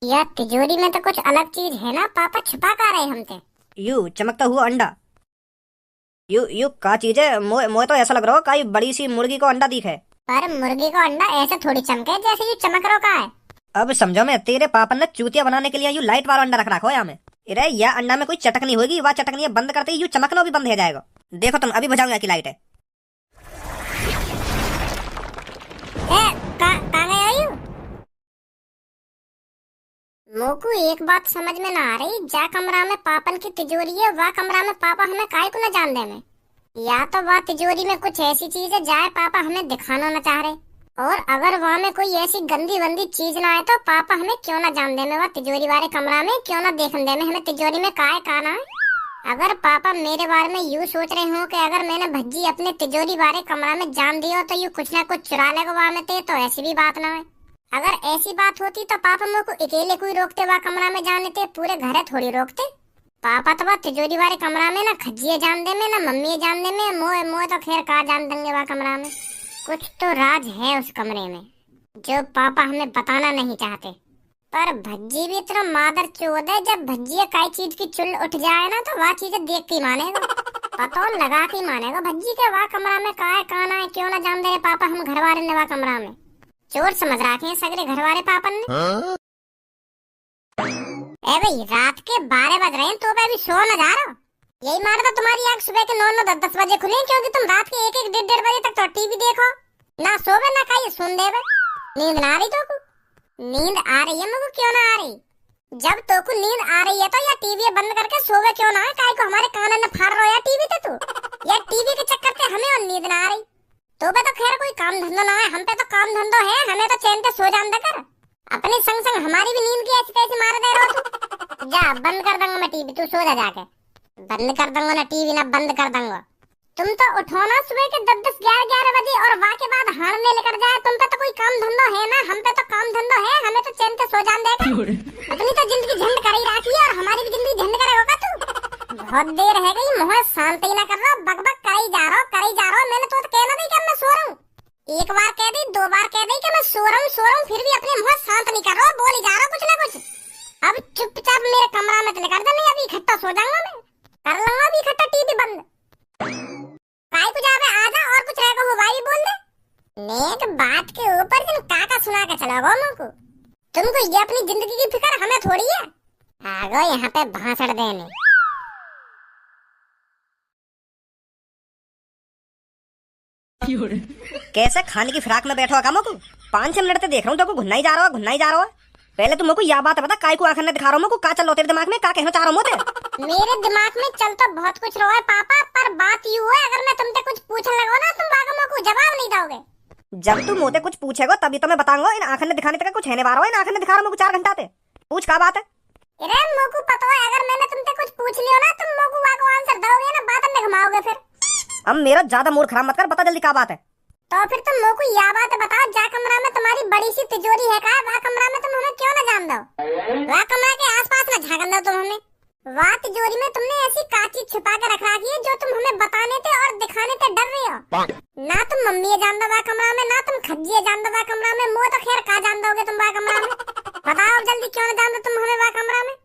यार तिजोरी में तो कुछ अलग चीज है ना, पापा छुपा का रहे हमसे। यू चमकता हुआ अंडा। यू यू का चीज है? मोए मोए तो ऐसा लग रहा हो काई बड़ी सी मुर्गी को अंडा दिखे। पर मुर्गी का अंडा ऐसे थोड़ी चमके जैसे ये चमक रो का है। अब समझो, मैं तेरे पापा ने चूतिया बनाने के लिए यू लाइट वाला अंडा रख रखा हो यहाँ में। अरे यह अंडा में कोई चटकनी होगी, वह चटकनी बंद करते ही यू चमकना भी बंद हो जाएगा। देखो तुम, अभी बुझाऊंगा की लाइट है। कहाँ गए हो यू? मोकू एक बात समझ में ना आ रही, जा कमरा में पापन की तिजोरी है, वह कमरा में पापा हमें काहे को न जान दे में। या तो वह तिजोरी में कुछ ऐसी चीज है जाए पापा हमें दिखाना न चाह रहे, और अगर वहाँ में कोई ऐसी गंदी वंदी चीज ना आए तो पापा हमें क्यों ना जान दे में, वह तिजोरी वाले कमरा में क्यों ना देखने दे में हमें तिजोरी में काहे का ना है। अगर पापा मेरे बारे में यूँ सोच रहे हो कि अगर मैंने भज्जी अपने तिजोरी वाले कमरा में जान दिया तो यू कुछ ना कुछ चुरा लेगा वहाँ में ते, तो ऐसी भी बात ना है। अगर ऐसी बात होती तो पापा मेरे को अकेले कोई रोकते वहाँ कमरा में जाने थे, पूरे घर थोड़ी रोकते। पापा तो वह तिजोरी वाले कमरा में ना खज्जिए जान दे में, ना मम्मी जान दे में, मोए मोए तो खैर का जान देंगे वहाँ कमरा में। कुछ तो राज है उस कमरे में जो पापा हमें बताना नहीं चाहते। पर भज्जी भी इतना मादर चोद है, जब भज्जी काई चीज की चुल उठ जाए ना तो वह चीजें देख के मानेगा, पता लगा के मानेगा भज्जी के वहाँ कमरा में का है काना है, क्यों ना जान दे रहे पापा हम घर वाले ने वहाँ कमरा में। चोर समझ रखे हैं सगरे घर वाले पापन ने। ए भाई रात के 12 बज रहे हैं तो अभी सो न जा रहा। यही मार दो तुम्हारी आँख सुबह के 9-9 10 बजे खुले, क्योंकि तुम रात के 1-1 1:30 बजे तक तो टीवी देखो, ना सोवे ना खाइए सुन देवे। नींद ना आ रही तो को? नींद आ रही है मुझको, क्यों ना आ रही? जब तो को नींद आ रही है तो या टीवी बंद करके सोवे क्यों ना है, काय को हमारे कान में फाड़ रहा है टीवी ते तू, या टीवी के चक्कर से हमें और नींद ना आ रही। तो पे तो खैर कोई काम धंधा ना है, हम पे तो काम धंधो है, हमें तो चैन से सो जान दे कर। अपने संग संग हमारी भी नींद की ऐसी तैसी मार दे रहा तू। जा बंद कर दूंगा मैं टीवी, तू सो जा जाके। बंद कर दूंगा ना टीवी, ना बंद कर दूंगा। तुम तो उठो ना सुबह के 10-10 11-11 बजे और वहाँ के बाद हारने लेकर जाए, तुम पे तो कोई काम धंधो है ना, हम पे तो काम धंधो है, हमें तो चैन से सो जान देगा। अपनी तो जिंदगी झंड कर ही रखी है और हमारी भी जिंदगी झंड करेगा तू। बहुत देर है गई, मुँह शांति ना कर रहा, बकबक कर ही जा रहा, मैंने तो कहना नहीं कि मैं सो रहा हूँ। एक बार कह दी, 2 बार कह दी कि मैं सो रहा हूँ, फिर भी अपने मुँह शांत नहीं कर रहा, बोल ही जा रहा कुछ ना कुछ। अब चुपचाप मेरे कमरा में चले कर दे, नहीं अभी इकट्ठा सो जाऊंगा मैं, कर लूंगा अभी इकट्ठा टीवी बंद। काय कुछ आवे आजा और कुछ रहेगा हो भाई बोल दे। नेक बात के ऊपर तुम काका सुना के चलोगे मुझको, तुमको ये अपनी जिंदगी की फिक्र हमें थोड़ी है। आ गो यहाँ पे भाषण देने। कैसे खाने की फिराक में बैठा काम को 5-6 मिनट से देख रहा हूँ तो घुन्ना ही जा रहा है। पहले तुम मेरे को यह बात बता, काय को आखिर दिखा रहा हूँ, का चल रहा तेरे दिमाग में, का कहना चाह रहा हूँ? मेरे दिमाग में चल तो बहुत कुछ रहा है पापा, पर बात यूँ है अगर मैं तुमसे कुछ पूछने लगो ना तुम वाकई को जवाब नहीं दोगे। जब तुम मुझे कुछ पूछेगा तभी तो मैं बताऊंगा। इन आंखों ने दिखाने तक कुछ है नहीं बारो, इन आंखों ने दिखा रहा हूँ 4 घंटा से। पूछ का बात है? अरे मोकू पता है अगर मैंने तुमसे कुछ पूछ लियो ना तुम मोकू वाको आंसर दोगे ना, बात में घुमाओगे फिर। अब मेरा ज्यादा मूड खराब मत कर, बता जल्दी का बात है। तो फिर तुम मोकू यह बात बताओ, जा कमरा में तुम्हारी बड़ी सी तिजोरी है का, वह कमरा में तुम हमें क्यों ना जान दो, वह कमरा के आसपास ना झांकन दो तुम हमें। वह तिजोरी में तुमने ऐसी काची छुपा के रख रखी है जो तुम हमें बताने थे और दिखाने थे डर रही हो। ना तुम मम्मी जान दो वह कमरा में, ना तुम खज्जी जान दो वह कमरा में, मुँह तो खैर का जान दोगे तुम वह कमरा में। बताओ जल्दी क्यों ना जान दो तुम हमें वह कमरा में।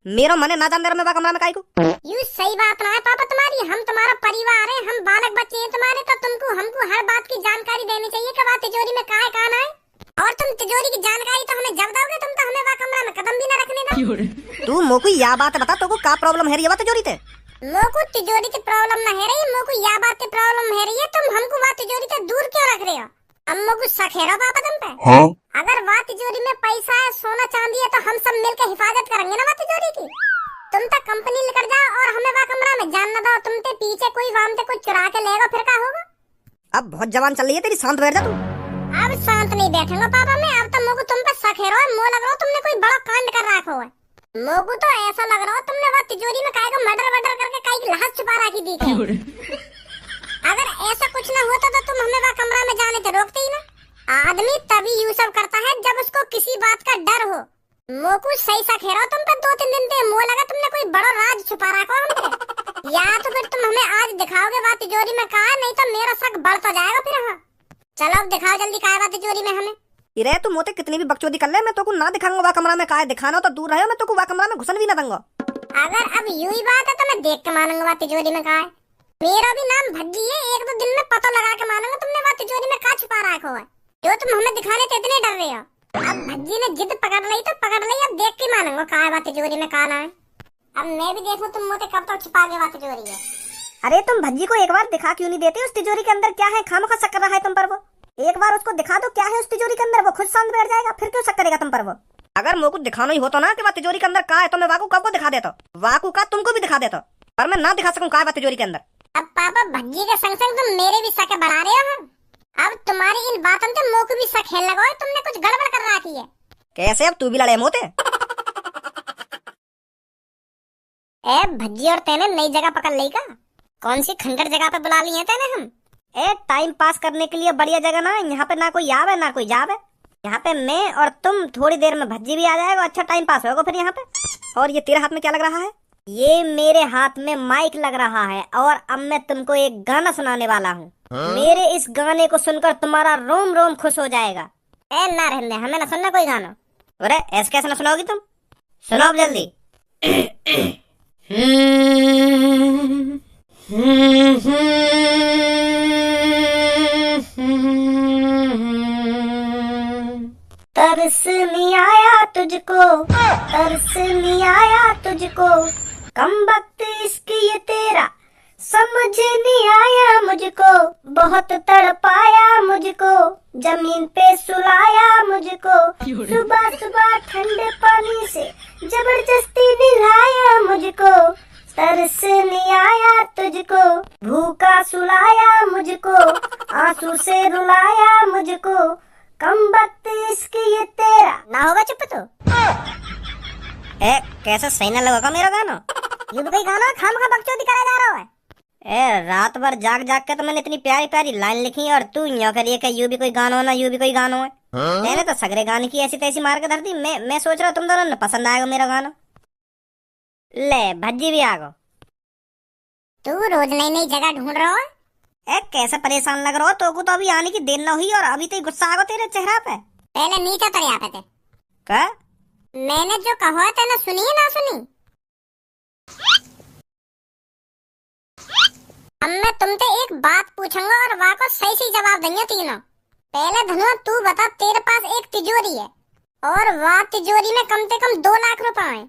मेरा मन है ना जान दे मैं कमरा में काय को। यू सही बात ना है पापा तुम्हारी, हम तुम्हारा परिवार है, हम बालक बच्चे हैं तुम्हारे, तो तुमको हमको हर बात की जानकारी देनी चाहिए कि वह तिजोरी में कहाँ है। और तुम तिजोरी की जानकारी तो हमें जब दोगे तुम तो हमें वह कमरा में कदम भी न रखने दो। तू मोको यह बात बता, तो को का प्रॉब्लम है रही तिजोरी ते? मोको तिजोरी की प्रॉब्लम न है रही, मोको यह बात की प्रॉब्लम है रही है, तुम हमको वह तिजोरी से दूर क्यों रख रहे हो? अम्मो को शक है पापा तुम पे? हाँ? अगर वह तिजोरी में पैसा है, सोना चांदी है, तो हम सब मिलकर हिफाजत करेंगे ना वह तिजोरी की। तुम तक कंपनी लेकर जाओ और हमें वह कमरा में जान न दो, तुम ते पीछे कोई वाम से कुछ चुरा के लेगा फिर क्या होगा? अब बहुत जवान चल रही है तेरी, शांत बैठ जा तू। अब शांत नहीं बैठूंगा पापा मैं, अब तो मोको तुम पे शक है रो, मो लग रहा तुमने कोई बड़ा कांड कर रखा है। मोको तो ऐसा लग रहा तुमने वह तिजोरी में काय को मर्डर करके काय की लाश छुपा रखी दी थी। अगर ऐसा कुछ न होता तो तुम हमें वह कमरा में जाने से रोकते ही ना। आदमी तभी यूं सब करता है जब उसको किसी बात का डर हो। मोकू सही सा खेरा तुम पे 2-3 दिन से, मुँह लगा तुमने कोई बड़ा राज छुपा रखा हमसे। या तो फिर तुम हमें आज दिखाओगे बात तिजोरी में कहा, नहीं तो मेरा शक बढ़ता जाएगा फिर। हाँ चलो अब दिखाओ जल्दी कहा बात तिजोरी में हमें। इरे तू मोते कितनी भी बकचोदी कर ले, मैं तो को ना दिखाऊंगा वह कमरा में, काहे दिखाना हो तो दूर रहो, मैं तो को वह कमरा में घुसन भी ना दूंगा। अगर अब यूं ही बात है तो मैं देख के मानूंगा वह तिजोरी में कहा है। मेरा भी नाम भज्जी है, एक दो दिन में पता लगा के मानूंगा तुमने वह तिजोरी में कहा छुपा रखा है, जो तुम हमें दिखाने से इतने डर रहे हो। अब भज्जी ने जिद पकड़ ली तो पकड़ ली, अब देख के मानूंगा कहा है वह तिजोरी में कहा ना है। अब मैं भी देखूं तुम मोते कब तक छुपा के वह तिजोरी है। अरे तुम भज्जी को एक बार दिखा क्यों नहीं देते उस तिजोरी के अंदर क्या है, खामखा शक कर रहा है तुम पर वो। एक बार उसको दिखा दो क्या है उस तिजोरी के अंदर, वो खुद शांत बैठ जाएगा, फिर क्यों शक करेगा तुम पर वो। अगर मुझको दिखाना ही होता ना कि वह तिजोरी के अंदर क्या है तो मैं वाकू कब को दिखा देता, वाकू का तुमको भी दिखा देता, पर मैं ना दिखा सकूं क्या है वह तिजोरी के अंदर। अब पापा भज्जी के संग संग तुम मेरे भी शक बढ़ा रहे हो। अब तुम्हारी इन बातों से मुंह को भी शक खेल लगा है, तुमने कुछ गड़बड़ कर रखी है। कैसे, अब तू भी लड़े मोते। ए भज्जी और तेने नई जगह पकड़ ली का? कौन सी खंडर जगह पे बुला ली है तेने हम? ए टाइम पास करने के लिए बढ़िया जगह ना, यहाँ पे ना कोई आवे ना कोई जावे, यहाँ पे मैं और तुम, थोड़ी देर में भज्जी भी आ जाएगा, अच्छा टाइम पास होगा फिर यहाँ पे। और ये तेरे हाथ में क्या लग रहा है? ये मेरे हाथ में माइक लग रहा है और अब मैं तुमको एक गाना सुनाने वाला हूँ। मेरे इस गाने को सुनकर तुम्हारा रोम रोम खुश हो जाएगा। ए ना रहने, हमें ना सुनना कोई गाना। अरे ऐसे कैसे ना सुनाओगी तुम, सुनाओ जल्दी। तरस नहीं आया तुझको, तरस नहीं आया तुझको, कम वक्त इश्क ये तेरा समझ नहीं आया मुझको, बहुत तड़पाया मुझको, जमीन पे सुलाया मुझको, सुबह सुबह ठंडे पानी से जबरदस्ती नहलाया मुझको, तरस नहीं आया तुझको, भूखा सुलाया मुझको, आंसू से रुलाया मुझको, कम वक्त इश्क ये तेरा। ना होगा चुप तो। ए कैसे सही ना लगा मेरा गाना? ये भी कोई गाना खामखा बकचोदी करा जा रहा है। ए रात भर जाग जाग के तो मैंने इतनी प्यारी प्यारी लाइन लिखी और तू यहाँ करिए कि यू भी कोई गाना हो ना यू भी कोई गाना है। मैंने तो सगरे गाने की ऐसी तैसी मार के धर दी। मैं सोच रहा तुम दोनों ने पसंद आएगा मेरा गाना। ले भज्जी भी आ गो। तू रोज नई नई जगह ढूंढ रहा है। ए कैसे परेशान लग रहा हो, तो को तो अभी आने की देर न हुई और अभी तो गुस्सा आ गया तेरे चेहरा पे। पहले नीचे उतर यहाँ पे थे। क्या? मैंने जो कहा था ना सुनी ना सुनी? अब मैं तुमसे एक बात पूछूंगा और वहाँ को सही सही जवाब देंगे तीनों। पहले धनुआ तू बता, तेरे पास एक तिजोरी है और वह तिजोरी में कम से कम 2 लाख रुपए हैं,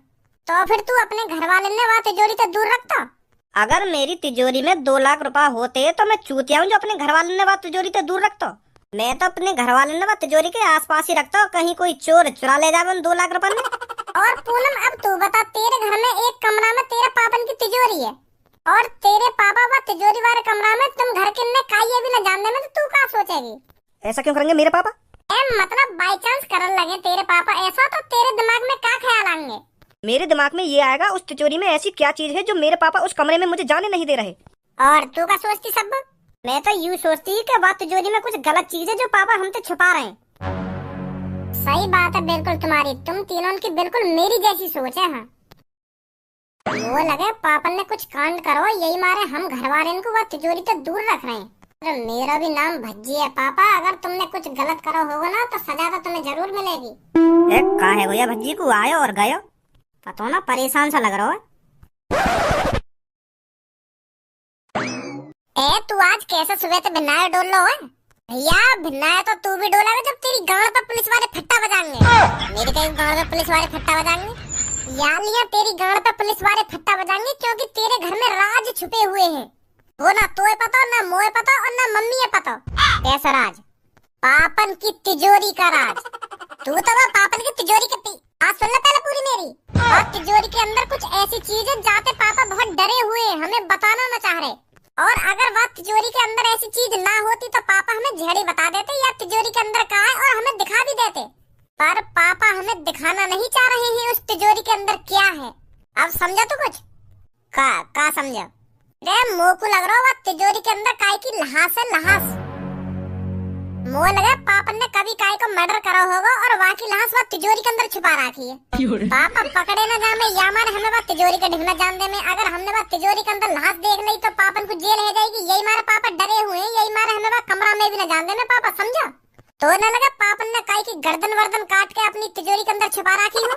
तो फिर तू अपने घर वाले ने वह तिजोरी से दूर रखता? अगर मेरी तिजोरी में 2 लाख रुपए होते तो मैं चूतिया हूँ जो अपने घर वाले ने वह तिजोरी से दूर रखता। मैं तो अपने घर वाले ने वह तिजोरी के आसपास ही रखता, कहीं कोई चोर चुरा ले जाए 2 लाख रुपए में। और पूनम अब तू बता, तेरे घर में एक कमरा में तेरे पापन की तिजोरी है और तेरे पापा वह तिजोरी वाले कमरा में तुम घर के ने काई भी न जानने में, तो तू क्या सोचेगी? ऐसा क्यों करेंगे मेरे पापा? मतलब बाई चांस करने लगे तेरे पापा ऐसा, तो तेरे दिमाग में क्या ख्याल आएंगे? मेरे दिमाग में ये आएगा उस तिजोरी में ऐसी क्या चीज है जो मेरे पापा उस कमरे में मुझे जाने नहीं दे रहे। और तू क्या सोचती सब? मैं तो यूँ सोचती कि वह तिजोरी में कुछ गलत चीज है जो पापा हमसे छुपा रहे हैं। सही बात है बिल्कुल तुम्हारी, तुम तीनों की बिल्कुल मेरी जैसी सोच है। हाँ वो लगे पापा ने कुछ कांड करो, यही मारे हम घर वाले को वह तिजोरी से दूर रख रहे हैं। तो मेरा भी नाम भज्जी है पापा, अगर तुमने कुछ गलत करो होगा ना तो सजा तो तुम्हें जरूर मिलेगी। का है भैया भज्जी को आयो और गयो, पता ना परेशान सा लग रहा है। तू आज कैसे सुबह से भिन्नाया डोल लो है? भैया भिन्नाया तो तू भी डोला जब तेरी गांड पे पुलिस वाले फट्टा बजाएंगे। मेरी कहीं गांड पे पुलिस वाले फट्टा बजाएंगे या लिया, तेरी गांड पे पुलिस वाले फट्टा बजाएंगे क्योंकि तेरे घर में राज छुपे हुए हैं। वो ना तोए पता, ना मोए पता और ना मम्मी है पता। कैसा राज? पापन की तिजोरी का राज। तू तो वो पापन की तिजोरी की आज सुन ले पहले पूरी मेरी। और तिजोरी के अंदर कुछ ऐसी चीज है जाते पापा बहुत डरे हुए, हमें बताना न चाह रहे। और अगर वह तिजोरी के अंदर ऐसी चीज ना होती तो पापा हमें झड़ी बता देते या तिजोरी के अंदर क्या है और हमें दिखा भी देते, पर पापा हमें दिखाना नहीं चाह रहे हैं उस तिजोरी के अंदर क्या है। अब समझा तू कुछ? का समझा? रे मुंह को लग रहा है तिजोरी के अंदर काय की लहास है, लहास। मुँह लगा पापा ने कभी काय को मर्डर करा होगा और वहाँ की लहास वह तिजोरी के अंदर छुपा रखी है। पापा पकड़े न जामे या मारे हमें वह तिजोरी का ढूंढना जान दे में। अगर हमने वह तिजोरी के अंदर लहास देख ली तो पापन को जेल हो जाएगी। यही मारे पापा डरे हुए हैं, यही मारे हमें वह कमरा में भी न जान दे में पापा, समझा? तो न लगा पापन ने काई की गर्दन वर्दन काट के अपनी तिजोरी के अंदर छुपा रखी हो,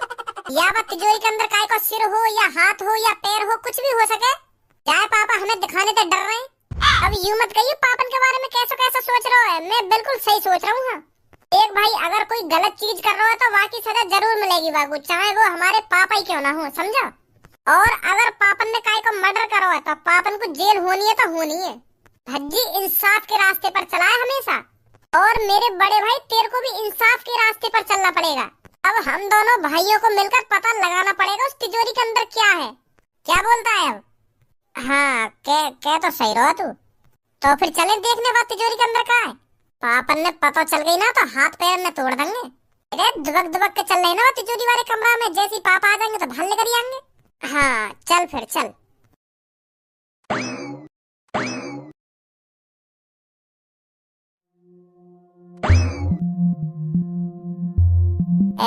या वह तिजोरी के अंदर काई को सिर हो या हाथ हो या पैर हो, कुछ भी हो सके। क्या है पापा हमें दिखाने से डर रहे हैं? अब यूं मत कहिए पापन के बारे में कैसा कैसा सोच रहे हो। मैं बिल्कुल सही सोच रहा हूँ। एक भाई अगर कोई गलत चीज कर रहा है तो वहाँ की सजा जरूर मिलेगी बाबू, चाहे वो हमारे पापा ही क्यों ना हो, समझा। और अगर पापन ने काय को मर्डर करो है तो पापन को जेल होनी है तो होनी है। भज्जी इंसाफ के रास्ते पर चला है हमेशा, और मेरे बड़े भाई तेरे को भी इंसाफ के रास्ते पर चलना पड़ेगा। अब हम दोनों भाइयों को मिलकर पता लगाना पड़ेगा उस तिजोरी के अंदर क्या है। क्या बोलता है अब? हाँ क्या तो सही रहा तू। तो फिर चले देखने बाद तिजोरी के अंदर क्या है। पापन ने पता चल गई ना तो हाथ पैर में तोड़ देंगे। अरे दुबक दुबक के चल रहे ना तिजोरी वाले कमरा में, जैसे ही पापा आ जाएंगे तो भाल लेकर ही आएंगे। हाँ चल फिर चल।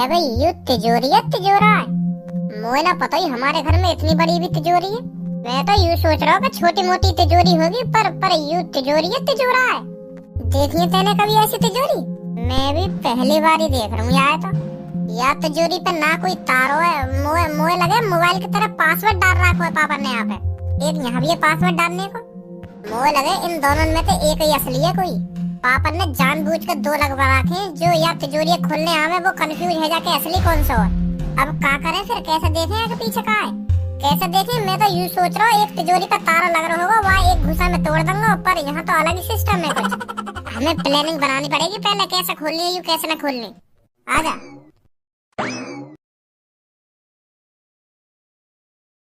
भाई यू तिजोरी है तिजोरा है, मुझे ना पता ही हमारे घर में इतनी बड़ी भी तिजोरी है। मैं तो यूँ सोच रहा हूँ कि छोटी मोटी तिजोरी होगी, पर यू तिजोरी है तिजोरा है। देखिए तेने कभी ऐसी तिजोरी? मैं भी पहली बार ही देख रहा हूँ यार। तो या तिजोरी पे ना कोई तारो है, मोए लगे मोबाइल की तरह पासवर्ड डाल रखा है पापा ने यहाँ पे। एक यहाँ भी है पासवर्ड डालने को। मोए लगे इन दोनों में से एक ही असली है कोई। पापा ने जानबूझकर दो लगवा रखे जो या तिजोरी खोलने आवे वो कंफ्यूज है जाके असली कौन सा है। अब क्या करें फिर, कैसे देखें आगे पीछे का है, कैसे देखें। मैं तो यूँ सोच रहा हूँ एक तिजोरी का तारा लग रहा होगा, वहाँ एक घुसा में तोड़ दूंगा, पर यहाँ तो अलग ही सिस्टम है कुछ। हमें प्लानिंग बनानी पड़ेगी पहले, कैसे खोलनी है यू कैसे ना खोलनी। आजा।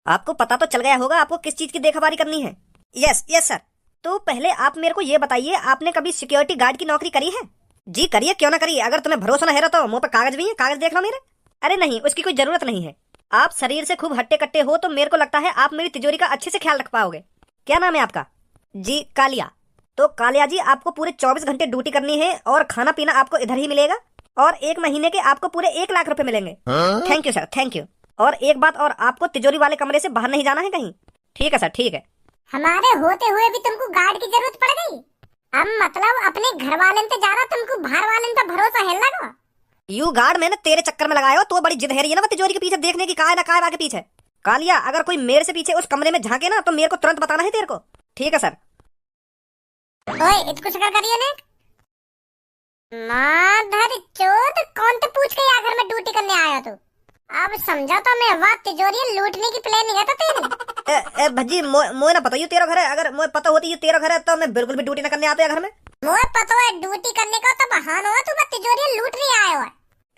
आपको पता तो चल गया होगा आपको किस चीज की देखभाली करनी है। Yes sir. तो पहले आप मेरे को ये बताइए, आपने कभी सिक्योरिटी गार्ड की नौकरी करी है? जी करिए, क्यों ना करिए। अगर तुम्हें भरोसा न है तो मुंह पर कागज भी है, कागज देख लो मेरे। अरे नहीं, उसकी कोई जरूरत नहीं है। आप शरीर से खूब हट्टे कट्टे हो तो मेरे को लगता है आप मेरी तिजोरी का अच्छे से ख्याल रख पाओगे। क्या नाम है आपका? जी कालिया। तो कालिया जी, आपको पूरे 24 घंटे ड्यूटी करनी है और खाना पीना आपको इधर ही मिलेगा, और 1 महीने के आपको पूरे 1 लाख रुपए मिलेंगे। Thank you sir, thank you. और एक बात और, आपको तिजोरी वाले कमरे से बाहर नहीं जाना है कहीं। ठीक है सर, ठीक है। हमारे होते हुए भी तुमको गार्ड की जरूरत पड़ गई? अब मतलब अपने घर वाले से ज्यादा तुमको बाहर वाले पे भरोसा है लगा? यू गार्ड मैंने तेरे चक्कर में लगाया हो, तो बड़ी जिद है रही है ना तिजोरी के पीछे देखने की, कहा है ना कहा आगे पीछे। कालिया, अगर कोई मेरे से पीछे उस कमरे में झांके ना तो मेरे को तुरंत बताना है तेरे को। ठीक है सर। ओए इतकुछ कर करिए ने माधर चोद, कौन तो पूछ के आखिर में ड्यूटी करने आया तू? अब समझा तो मैं, वाह तिजोरी लूटने की प्लानिंग है तो तेरी। भज्जी मोए ना पता, ये तेरा घर है। अगर मोए पता होती ये तेरा घर है तो मैं बिल्कुल भी ड्यूटी न करने आता घर में। मोए पता है ड्यूटी करने का तो बहाना है, तू तिजोरी लूट नहीं आया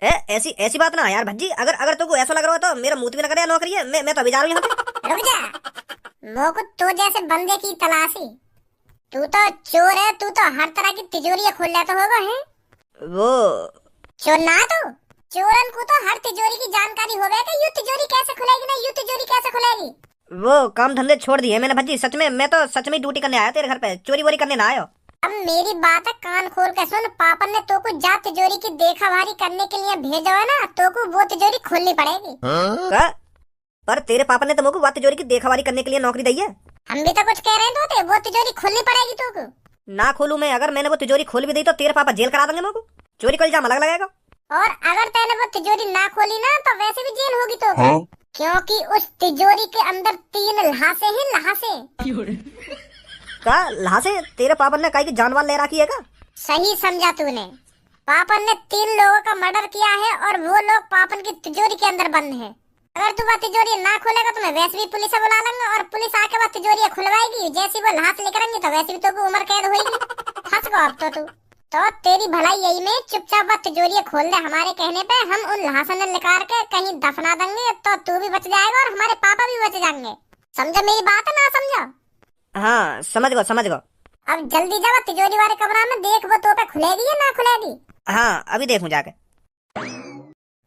है। ऐसी बात ना यार भज्जी, अगर तुमको ऐसा लग रहा हो तो मेरा मुंह भी ना करे नौकरी है। मैं तो अभी जा रहा हूँ यहाँ पे। रुक जा, मो को तो जैसे बंदे की तलाशी। तू तो चोर है, तू तो हर तरह की तिजोरी खोल लेता होगा है। वो चोर ना तू, चोरन को तो हर तिजोरी की जानकारी होगा कि यू तिजोरी कैसे खुलेगी ना यू तिजोरी कैसे खुलेगी। वो काम धंधे छोड़ दिए मैंने भज्जी, सच में। मैं तो सच में ड्यूटी करने आया तेरे घर पे, चोरी वोरी करने ना आयो। अब मेरी बात है कान खोल के सुन, पापा ने तो को जा तिजोरी की देखा भारी करने के लिए भेजा है ना, तो को वो तिजोरी खोलनी पड़ेगी। पर तेरे पापा ने तो मुझको वो तिजोरी की देखभाली करने के लिए नौकरी दी है। हम भी तो कुछ कह रहे हैं तो वो तिजोरी खोलनी पड़ेगी तो को। ना खोलूं मैं, अगर मैंने वो तिजोरी खोल भी दी तो तेरे पापा जेल करा देंगे मुझको। चोरी को इल्जाम अलग लगेगा। और अगर तैने वो तिजोरी ना खोली ना तो वैसे भी जेल होगी तो क्योंकि उस तिजोरी के अंदर 3 लहासे हैं, लहासे। का लहासे? तेरे पापा ने कहीं की जानवर ले रखी है का? सही समझा तूने। पापन ने 3 लोगों का मर्डर किया है और वो लोग पापन की तिजोरी के अंदर बंद हैं। अगर तू वो तिजोरी ना खोलेगा तो मैं वैसे भी पुलिस बुला लूंगा, और पुलिस आके वो तिजोरी खुलवाएगी। जैसी वो लहास लेकर आएंगे तो वैसे भी तो उम्र कैद होगी। फंस गो अब तो तू। तो तेरी भलाई यही में चुपचाप वो तिजोरी खोल दे, हमारे कहने पे हम उन लहासन निकाल के कहीं दफना देंगे, तो तू भी बच जाएगा और हमारे पापा भी बच जाएंगे। समझा मेरी बात है ना समझा? हाँ समझ गो। अब जल्दी जा तिजोरी वाले कमरा में देख वो तो पे खुलेगी या ना खुलेगी। हाँ अभी देखूं जाके।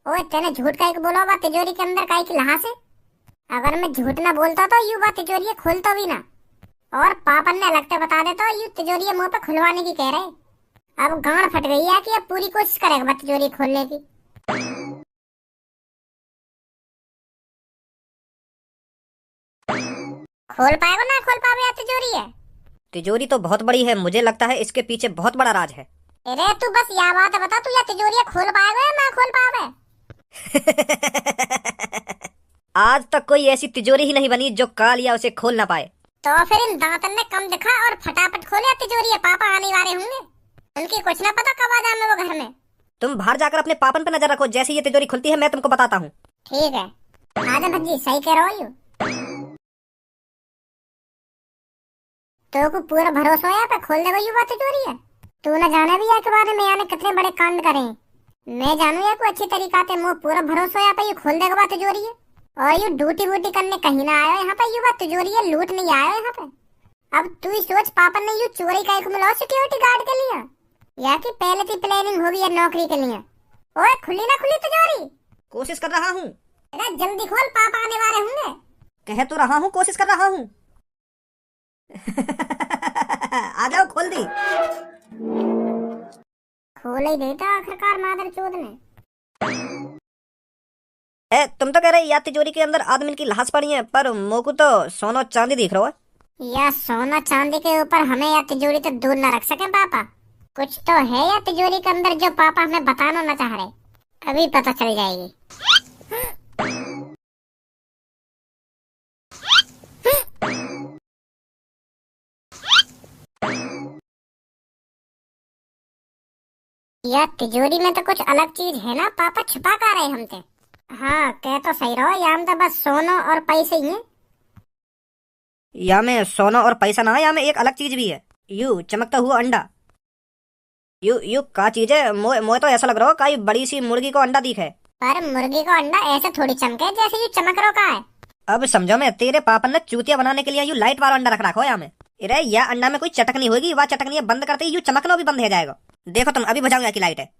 ओए तेने झूठ काहे को बोला बा तिजोरी के अंदर काहे की लहास है? अगर मैं झूठ ना बोलता तो यू बा तिजोरी खोलता भी ना, और पापन ने लगते बता देता यू तिजोरी मुंह पे खुलवाने की कह रहे। अब गांड फट गई है कि अब पूरी कोशिश करेगा बा तिजोरी खोलने की। खोल पाएगा ना खोल पावे या तिजोरी है? तिजोरी तो बहुत बड़ी है, मुझे लगता है इसके पीछे बहुत बड़ा राज है। अरे तू बस यह बात बता, तू या तिजोरी खोल पाएगा या ना खोल पावे? आज तक कोई ऐसी तिजोरी ही नहीं बनी जो कालिया उसे खोल ना पाए। तो फिर इन दांतन ने कम दिखा और फटाफट खोले तिजोरी, पापा आने वाले होंगे, उनकी कुछ ना पता कब आ जाए वो घर में। तुम बाहर जाकर अपने पापन पे नजर रखो, जैसे ये तिजोरी खुलती है मैं तुमको बताता हूँ। ठीक है, आजा भज्जी, सही कह रहा हो। तो को पूरा भरोसा है पे खोल दे युवा तिजोरी है। तू न जाने भी है के बारे में यानी कितने बड़े कांड करे। मैं जानू या को अच्छी तरीका से मुंह पूरा भरोसा है पे ये खोल देगा बात तिजोरी है। और ये ड्यूटी वूटी करने कहीं ना आयो यहाँ पे, युवा तिजोरी है लूट नहीं आयो यहाँ पे। अब तू ही सोच, पापा ने यू चोरी का एक मिला सिक्योरिटी गार्ड के लिए, या कि पहले से प्लानिंग होगी है नौकरी के लिए। ओए खुली ना खुली तिजोरी? कोशिश कर रहा हूँ। अरे जल्दी खोल, पापा आने वाले होंगे। कह तो रहा हूँ, कोशिश कर रहा हूँ। आ जाओ, खोल दी। खोल ही देता आखिरकार मादर चोद ने। तुम तो कह रहे या तिजोरी के अंदर आदमी की लाश पड़ी है, पर मोकू तो सोना चांदी दिख रहा है। या सोना चांदी के ऊपर हमें या तिजोरी तो दूर न रख सके पापा। कुछ तो है या तिजोरी के अंदर जो पापा हमें बताना न चाह रहे, अभी पता चल जाएगी। या तिजोरी में तो कुछ अलग चीज है ना, पापा छुपा कर रहे हमसे। हाँ कह तो सही रहो, या में तो बस सोना और पैसे ही हैं। या में सोना और पैसा ना, या में एक अलग चीज भी है, यू चमकता हुआ अंडा। यू का चीज है? मोए तो ऐसा लग रहा हो काई बड़ी सी मुर्गी को अंडा दिखे। पर मुर्गी को अंडा ऐसे थोड़ी चमके जैसे यू चमक रो का है। अब समझो, मैं तेरे पापा ने चूतिया बनाने के लिए यू लाइट वाला अंडा रख रखा हो या में। अरे या अंडा में कोई चटकनी होगी, वह चटकनी बंद करते ही यू चमकना भी बंद हो जाएगा। देखो तुम, अभी बुझाऊंगा की लाइट है।